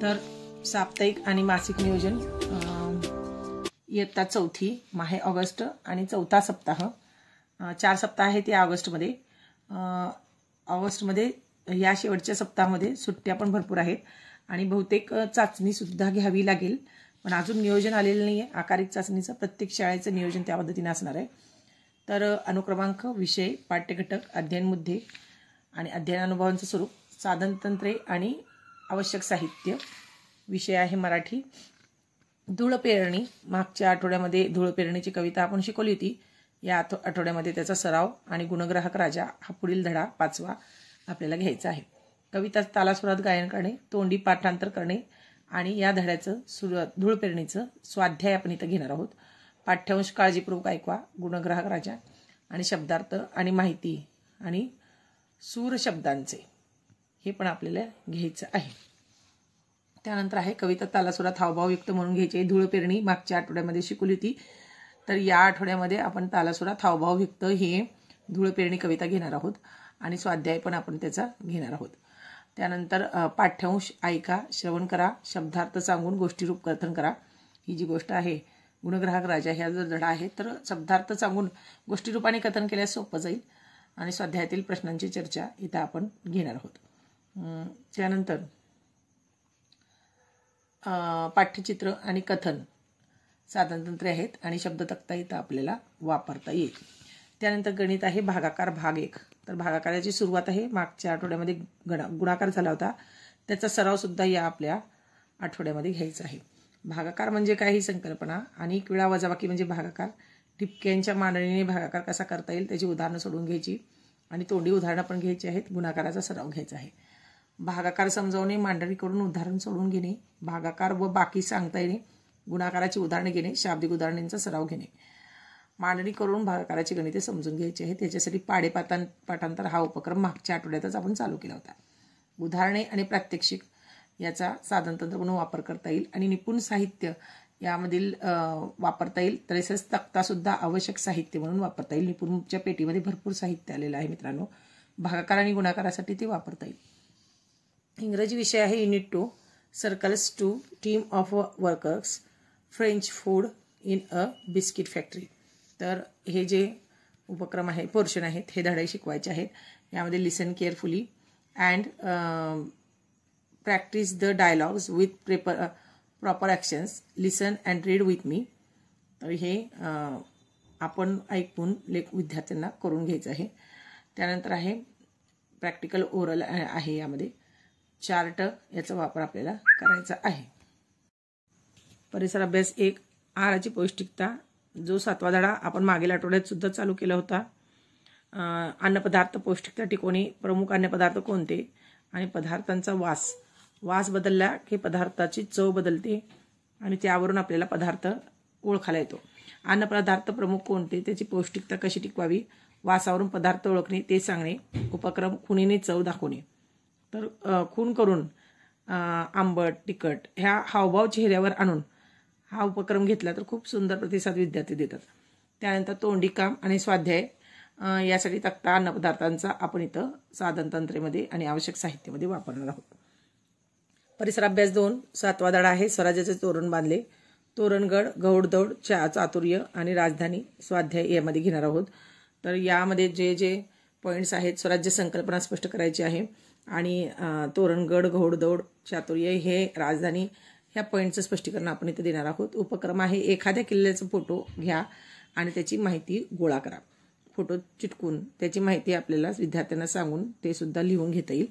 तर साप्ताहिक आणि मासिक नियोजन इयत्ता चौथी माहे ऑगस्ट आणि चौथा सप्ताह 4 सप्ताह आहेत या ऑगस्टमध्ये. ऑगस्टमध्ये या शेवटच्या सप्ताहामध्ये सुट्ट्या पण भरपूर आहेत आणि बहुतेक चाचणीसुद्धा घ्यावी लागेल, पण अजून नियोजन आलेलं नाही आहे. आकारिक चाचणीचं प्रत्येक शाळेचं नियोजन त्या पद्धतीने असणार आहे. तर अनुक्रमांक, विषय, पाठ्यघटक, अध्ययन मुद्दे आणि अध्ययन अनुभवांचं स्वरूप, साधनतंत्रे आणि आवश्यक साहित्य. विषय आहे मराठी. धूळ पेरणी, मागच्या आठवड्यामध्ये धूळ पेरणीची कविता आपण शिकवली होती. या आठवड्यामध्ये त्याचा सराव आणि गुणग्राहक राजा हा पुढील धडा 5वा आपल्याला घ्यायचा आहे. कविता तालासुरात गायन करणे, तोंडी पाठांतर करणे आणि या धड्याचं धूळ पेरणीचं स्वाध्याय आपण इथं घेणार आहोत. पाठ्यांश काळजीपूर्वक ऐकवा. गुणग्राहक राजा आणि शब्दार्थ आणि माहिती आणि सूर शब्दांचे हे पण आपल्याला घ्यायचं आहे. त्यानंतर आहे कविता तालासुरात हावभावयुक्त म्हणून घ्यायची. धूळ पेरणी मागच्या आठवड्यामध्ये शिकवली होती, तर या आठवड्यामध्ये आपण तालासुरात हावभावयुक्त हे धूळ पेरणी कविता घेणार आहोत आणि स्वाध्याय पण आपण त्याचा घेणार आहोत. त्यानंतर पाठ्यांश ऐका, श्रवण करा, शब्दार्थ सांगून गोष्टीरूप कथन करा. ही जी गोष्ट आहे गुणग्राहक राजा ह्या जर धडा आहे तर शब्दार्थ सांगून गोष्टीरूपाने कथन केल्यास सोपं जाईल आणि स्वाध्यायातील प्रश्नांची चर्चा इथं आपण घेणार आहोत. त्यानंतर पाठ्यचित्र आणि कथन साधनतंत्रे आहेत आणि शब्दतक्ता इथं आपल्याला वापरता येईल. त्यानंतर गणित आहे भागाकार भाग 1. तर भागाकाराची सुरुवात आहे. मागच्या आठवड्यामध्ये गुणाकार झाला होता, त्याचा सरावसुद्धा या आपल्या आठवड्यामध्ये घ्यायचा आहे. भागाकार म्हणजे काय ही संकल्पना, अनेक वेळा वजाबाकी म्हणजे भागाकार, ठिपक्यांच्या मांडणीने भागाकार कसा करता येईल त्याची उदाहरणं सोडून घ्यायची आणि तोंडी उदाहरणं पण घ्यायची आहेत. गुणाकाराचा सराव घ्यायचा आहे. भागाकार समजावणे, मांडणी करून उदाहरण सोडून घेणे, भागाकार व बाकी सांगता येणे, गुणाकाराची उदाहरणे घेणे, शाब्दिक उदाहरणांचा सराव घेणे. मांडणी करून भागाकाराची गणिते समजून घ्यायची आहेत. त्याच्यासाठी पाठांतर हा उपक्रम मागच्या आठवड्यातच आपण चालू केला होता. उदाहरणे आणि प्रात्यक्षिक याचा साधनतंत्र म्हणून वापर करता येईल आणि निपुण साहित्य यामधील वापरता येईल. तसेच तक्तासुद्धा आवश्यक साहित्य म्हणून वापरता येईल. निपुणच्या पेटीमध्ये भरपूर साहित्य आलेलं आहे मित्रांनो. भागाकार आणि गुणाकारासाठी ते वापरता येईल. इंग्रजी विषय आहे unit 2, circles to team of workers, French food in a biscuit factory. तर हे जे उपक्रम आहे, पोर्शन आहेत, हे धडे शिकवायचे आहेत. यामध्ये listen carefully and practice the dialogues with proper actions, listen and read with me. तर हे आपण ऐकून विद्यार्थ्यांना करून घ्यायचं आहे. त्यानंतर आहे प्रॅक्टिकल ओरल आहे. यामध्ये चार्ट याचा वापर आपल्याला करायचा आहे. परिसर अभ्यास 1, आहाराची पौष्टिकता, जो 7वा धडा आपण मागील आठवड्यात सुद्धा चालू केला होता. अन्नपदार्थ पौष्टिकता टिकवणे, प्रमुख अन्नपदार्थ कोणते आणि पदार्थांचा वास बदलला की पदार्थाची चव बदलते आणि त्यावरून आपल्याला पदार्थ ओळखायला येतो. अन्नपदार्थ प्रमुख कोणते, त्याची पौष्टिकता कशी टिकवावी, वासावरून पदार्थ ओळखणे ते सांगणे. उपक्रम खुणीने चव दाखवणे. तर खून करून आंबट, तिखट ह्या हावभाव चेहऱ्यावर आणून हा उपक्रम घेतला तर खूप सुंदर प्रतिसाद विद्यार्थी देतात. त्यानंतर तोंडी काम आणि स्वाध्याय यासाठी तक्ता अन्नपदार्थांचा आपण इथं साधनतंत्रेमध्ये आणि आवश्यक साहित्यामध्ये वापरणार आहोत. परिसर अभ्यास 2, 7वा धडा आहे स्वराज्याचे तोरण बांधले, तोरणगड, गौडदौड, चातुर्य आणि राजधानी स्वाध्याय यामध्ये घेणार आहोत. तर यामध्ये जे जे पॉईंट्स आहेत, स्वराज्य संकल्पना स्पष्ट करायची आहे आणि तोरणगड, घोडदौड, चातुर्य हे राजधानी ह्या पॉईंटचं स्पष्टीकरण आपण इथे देणार आहोत. उपक्रम आहे एखाद्या किल्ल्याचा फोटो घ्या आणि त्याची माहिती गोळा करा. फोटो चिटकून त्याची माहिती आपल्याला विद्यार्थ्यांना सांगून ते सुद्धा लिहून घेता येईल.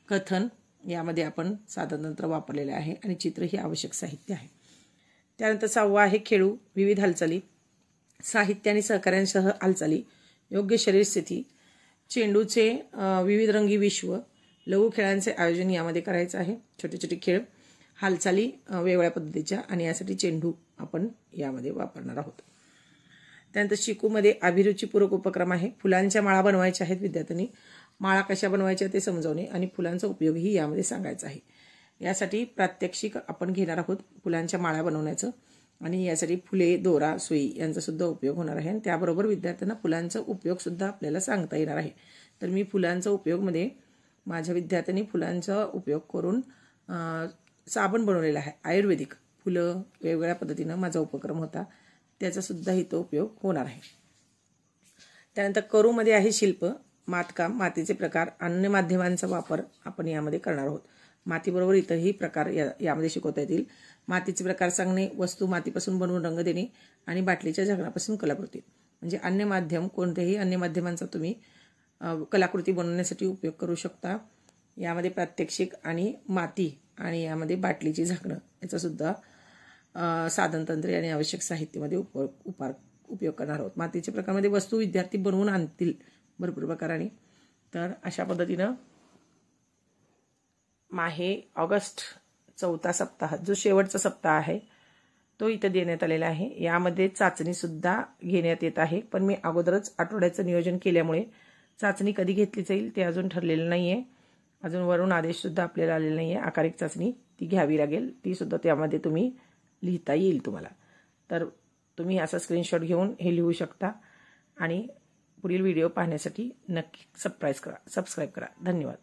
कथन यामध्ये आपण साधनतंत्र वापरलेले आहे आणि चित्र ही आवश्यक साहित्य आहे. त्यानंतर 6वा आहे खेळू, विविध हालचाली, साहित्य आणि सहकार्यांसह हालचाली, योग्य शरीर स्थिती, चेंडूचे विविध रंगी विश्व, लघु खेळांचे आयोजन यामध्ये करायचं आहे. छोटे छोटे खेळ, हालचाली वेगवेगळ्या पद्धतीच्या आणि यासाठी चेंडू आपण यामध्ये वापरणार आहोत. त्यानंतर शिकूमध्ये अभिरुचीपूरक उपक्रम आहे. फुलांच्या माळा बनवायच्या आहेत. विद्यार्थ्यांनी माळा कशा बनवायच्या ते समजवणे आणि फुलांचा उपयोगही यामध्ये सांगायचा आहे. यासाठी प्रात्यक्षिक आपण घेणार आहोत फुलांच्या माळा बनवण्याचं आणि यासाठी फुले, दोरा, सुई यांचा सुद्धा उपयोग होणार आहे आणि त्याबरोबर विद्यार्थ्यांना फुलांचा उपयोगसुद्धा आपल्याला सांगता येणार आहे. तर मी फुलांचा उपयोगमध्ये माझ्या विद्यार्थ्यांनी फुलांचा उपयोग करून साबण बनवलेला आहे आयुर्वेदिक, फुलं वेगवेगळ्या पद्धतीनं माझा उपक्रम होता, त्याचासुद्धा इथं उपयोग होणार आहे. त्यानंतर करूमध्ये आहे शिल्प, मातकाम, मातीचे प्रकार, अन्य माध्यमांचा वापर आपण यामध्ये करणार आहोत. मातीबरोबर इतरही प्रकार यामध्ये शिकवता येतील. मातीचे प्रकार सांगणे, वस्तू मातीपासून बनवून रंग देणे आणि बाटलीच्या झाकणापासून कलाकृती. म्हणजे अन्य माध्यम, कोणत्याही अन्य माध्यमांचा तुम्ही कलाकृती बनवण्यासाठी उपयोग करू शकता. यामध्ये प्रात्यक्षिक आणि माती आणि यामध्ये बाटलीची झाकणं याचासुद्धा साधनतंत्रे आणि आवश्यक साहित्यामध्ये उपयोग करणार आहोत. मातीच्या प्रकारामध्ये वस्तू विद्यार्थी बनवून आणतील भरपूर प्रकाराने. तर अशा पद्धतीनं ऑगस्ट 4था सप्ताह, जो शेवटचा सप्ताह आहे तो इथं देण्यात आलेला आहे. यामध्ये चाचणीसुद्धा घेण्यात येत आहे, पण मी अगोदरच आठवड्याचं नियोजन केल्यामुळे चाचणी कधी घेतली जाईल ते अजून ठरलेलं नाही आहे. अजून वरून आदेशसुद्धा आपल्याला आलेला नाही आहे. आकारिक चाचणी ती घ्यावी लागेल, तीसुद्धा त्यामध्ये तुम्ही लिहिता येईल तुम्हाला. तर तुम्ही असा स्क्रीनशॉट घेऊन हे लिहू शकता आणि पुढील व्हिडिओ पाहण्यासाठी नक्की सबस्क्राईब करा. धन्यवाद.